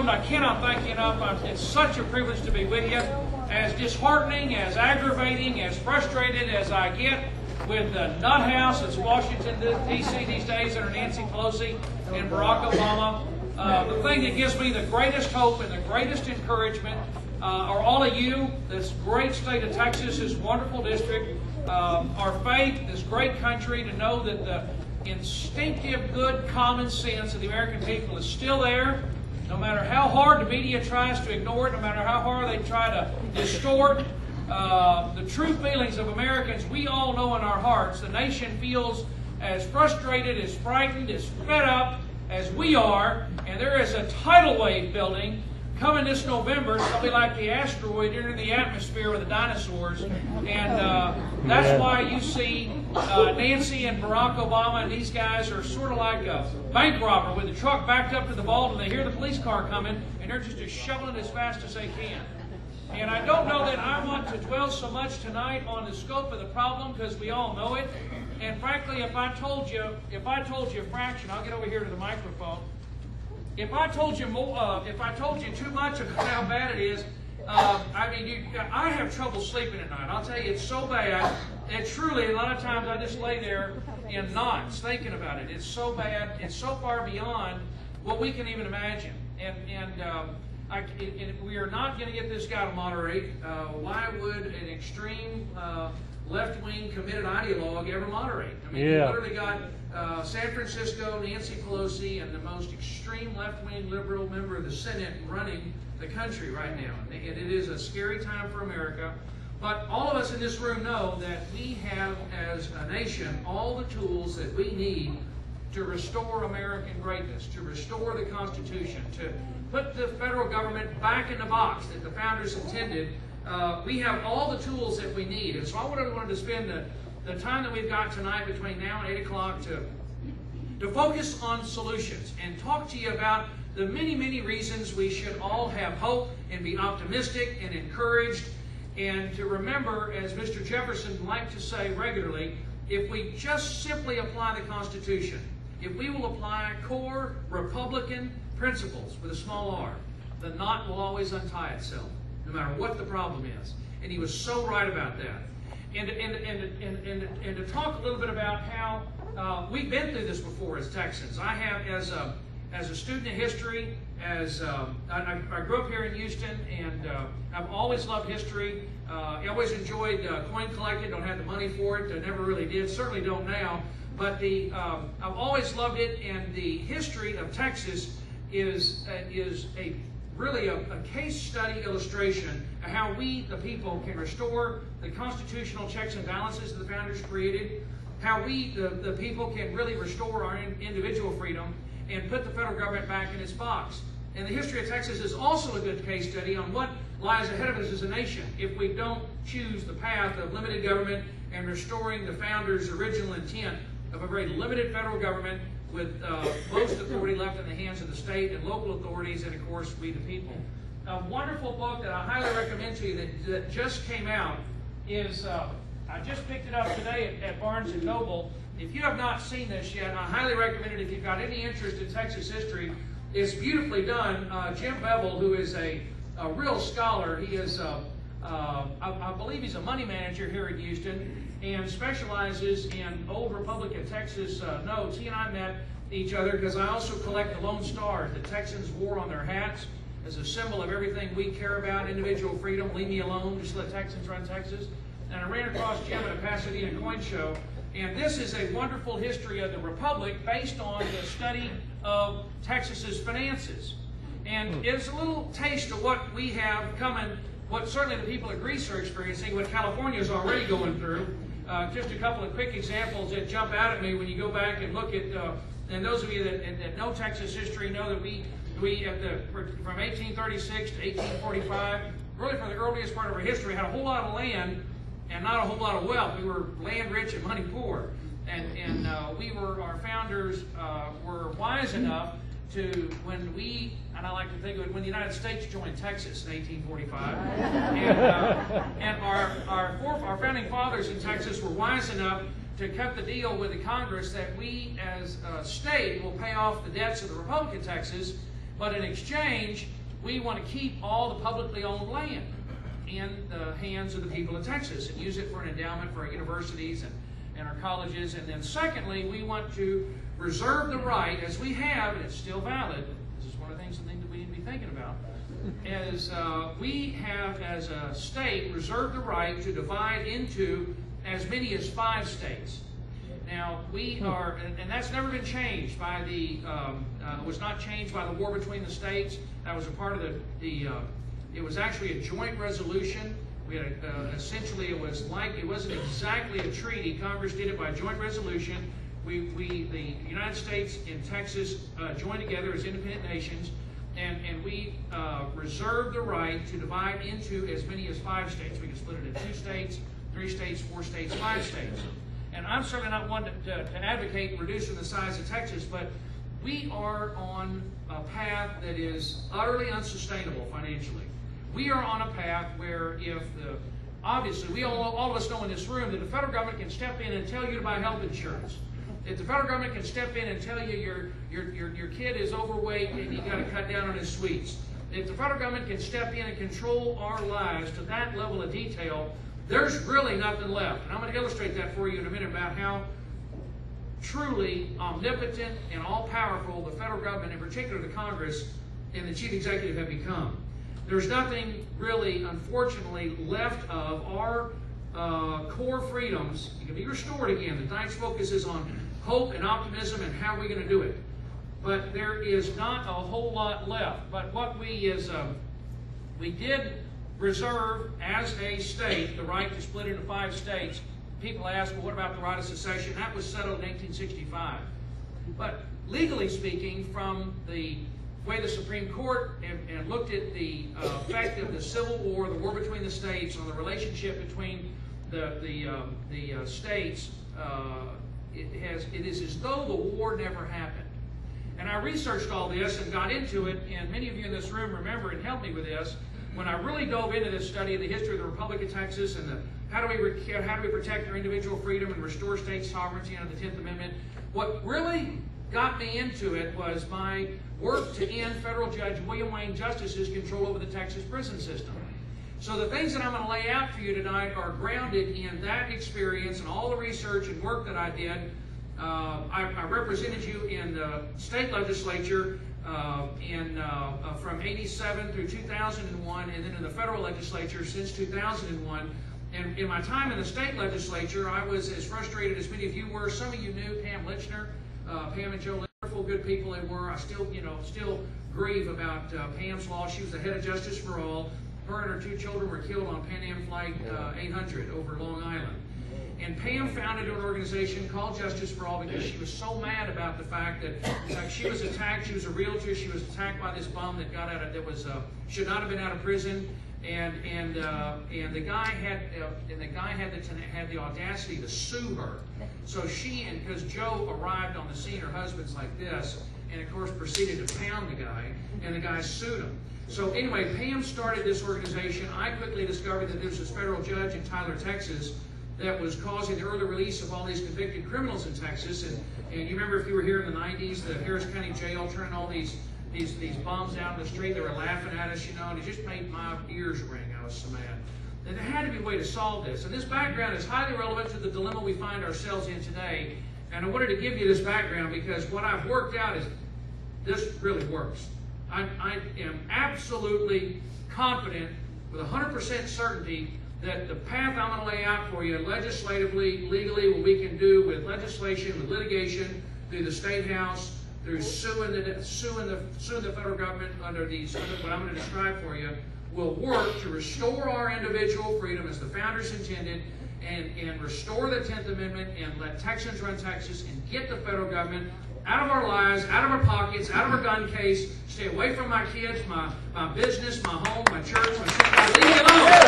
welcomed. I cannot thank you enough. It's such a privilege to be with you. As disheartening, as aggravating, as frustrated as I get with the nut house that's Washington, D.C. these days under Nancy Pelosi and Barack Obama, the thing that gives me the greatest hope and the greatest encouragement are all of you, this great state of Texas, this wonderful district, our faith, this great country, to know that the instinctive, good, common sense of the American people is still there. No matter how hard the media tries to ignore it, no matter how hard they try to distort the true feelings of Americans, we all know in our hearts the nation feels as frustrated, as frightened, as fed up as we are. And there is a tidal wave building coming this November. It's going to be like the asteroid entering the atmosphere with the dinosaurs. And that's why you see Nancy and Barack Obama and these guys are sort of like a bank robber with the truck backed up to the vault, and they hear the police car coming, and they're just shoveling as fast as they can. And I don't know that I want to dwell so much tonight on the scope of the problem, because we all know it. And frankly, if I told you a fraction, I'll get over here to the microphone. If I told you too much about how bad it is, I have trouble sleeping at night. I'll tell you, it's so bad. And truly, a lot of times I just lay there in knots thinking about it. It's so bad. It's so far beyond what we can even imagine. And we are not going to get this guy to moderate. Why would an extreme left-wing committed ideologue ever moderate? I mean, you literally got San Francisco, Nancy Pelosi, and the most extreme left-wing liberal member of the Senate running the country right now. And it is a scary time for America. But all of us in this room know that we have, as a nation, all the tools that we need to restore American greatness, to restore the Constitution, to put the federal government back in the box that the founders intended. We have all the tools that we need. And so I wanted to spend the time that we've got tonight between now and 8 o'clock to focus on solutions and talk to you about the many, many reasons we should all have hope and be optimistic and encouraged, and to remember, as Mr. Jefferson liked to say regularly, if we just simply apply the Constitution, if we will apply core Republican principles with a small r, the knot will always untie itself, no matter what the problem is. And he was so right about that. And to talk a little bit about how we've been through this before as Texans. I have, as a student of history, I grew up here in Houston, and I've always loved history. I always enjoyed coin collecting. Don't have the money for it. I never really did. Certainly don't now. But I've always loved it, and the history of Texas is really a case study illustration of how we, the people, can restore the constitutional checks and balances that the founders created, how we, the people, can really restore our individual freedom and put the federal government back in its box. And the history of Texas is also a good case study on what lies ahead of us as a nation if we don't choose the path of limited government and restoring the founders' original intent of a very limited federal government with most authority left in the hands of the state and local authorities, and of course we the people. A wonderful book that I highly recommend to you that just came out is, I just picked it up today at Barnes & Noble. If you have not seen this yet, I highly recommend it if you've got any interest in Texas history. It's beautifully done. Jim Bevel, who is a real scholar, he is, I believe he's a money manager here in Houston and specializes in old Republic of Texas notes. He and I met each other because I also collect the Lone Stars that Texans wore on their hats as a symbol of everything we care about, individual freedom, leave me alone, just let Texans run Texas. And I ran across Jim at a Pasadena coin show. And this is a wonderful history of the Republic based on the study of Texas's finances. And it's a little taste of what we have coming, what certainly the people of Greece are experiencing, what California is already going through. Just a couple of quick examples that jump out at me when you go back and look at, and those of you that know Texas history know that we from 1836 to 1845, really for the earliest part of our history, had a whole lot of land and not a whole lot of wealth. We were land rich and money poor. And our founders were wise enough to, and I like to think of it, when the United States joined Texas in 1845, and our founding fathers in Texas were wise enough to cut the deal with the Congress that we as a state will pay off the debts of the Republic of Texas, but in exchange, we want to keep all the publicly owned land in the hands of the people of Texas and use it for an endowment for our universities and our colleges. And then secondly, we want to reserve the right, as we have, and it's still valid, this is one of the things that we need to be thinking about, is we have, as a state, reserved the right to divide into as many as 5 states. Now, we are, and that's never been changed by the, was not changed by the war between the states. That was a part of it was actually a joint resolution. We had essentially, it wasn't exactly a treaty. Congress did it by joint resolution. The United States and Texas joined together as independent nations, and we reserved the right to divide into as many as 5 states. We can split it in 2 states, 3 states, 4 states, 5 states. And I'm certainly not one to advocate reducing the size of Texas, but we are on a path that is utterly unsustainable financially. We are on a path where obviously, we all of us know in this room that the federal government can step in and tell you to buy health insurance. If the federal government can step in and tell you your kid is overweight and you got to cut down on his sweets. If the federal government can step in and control our lives to that level of detail, there's really nothing left. And I'm going to illustrate that for you in a minute about how truly omnipotent and all-powerful the federal government, in particular the Congress and the chief executive, have become. There's nothing really, unfortunately, left of our core freedoms. It can be restored again. Tonight's focus is on hope and optimism and how we're going to do it. But there is not a whole lot left. But what we did reserve as a state the right to split into 5 states. People ask, well, what about the right of secession? That was settled in 1865. But legally speaking, from the way the Supreme Court and looked at the effect of the Civil War, the war between the states, on the relationship between the states, it is as though the war never happened. And I researched all this and got into it, and many of you in this room remember and helped me with this. When I really dove into this study of the history of the Republic of Texas and how do we protect our individual freedom and restore state sovereignty under the 10th Amendment, what really got me into it was my work to end federal Judge William Wayne Justice's control over the Texas prison system. So the things that I'm going to lay out for you tonight are grounded in that experience and all the research and work that I did. I represented you in the state legislature from 87 through 2001, and then in the federal legislature since 2001. And in my time in the state legislature, I was as frustrated as many of you were. Some of you knew Pam Lichner. Pam and Joe, wonderful, good people they were. I still grieve about Pam's loss. She was the head of Justice for All. Her and her 2 children were killed on Pan Am Flight 800 over Long Island. And Pam founded an organization called Justice for All because she was so mad about the fact that, in fact, she was attacked. She was a realtor. She was attacked by this bum that got out of should not have been out of prison. And the guy had the audacity to sue her. So because Joe arrived on the scene, her husband's like this, and of course proceeded to pound the guy, and the guy sued him. So anyway, Pam started this organization. I quickly discovered that there was this federal judge in Tyler, Texas, that was causing the early release of all these convicted criminals in Texas. And you remember, if you were here in the 90s, the Harris County Jail turning all these bums out in the street. They were laughing at us, and it just made my ears ring. I was so mad. And there had to be a way to solve this. And this background is highly relevant to the dilemma we find ourselves in today. And I wanted to give you this background because what I've worked out is this really works. I am absolutely confident with 100% certainty that the path I'm going to lay out for you legislatively, legally, what we can do with legislation, with litigation, through the State House, through suing the federal government under what I'm going to describe for you, will work to restore our individual freedom as the founders intended, and restore the 10th Amendment, and let Texans run Texas, and get the federal government out of our lives, out of our pockets, out of our gun case, stay away from my kids, my business, my home, my church, my city. Leave me alone.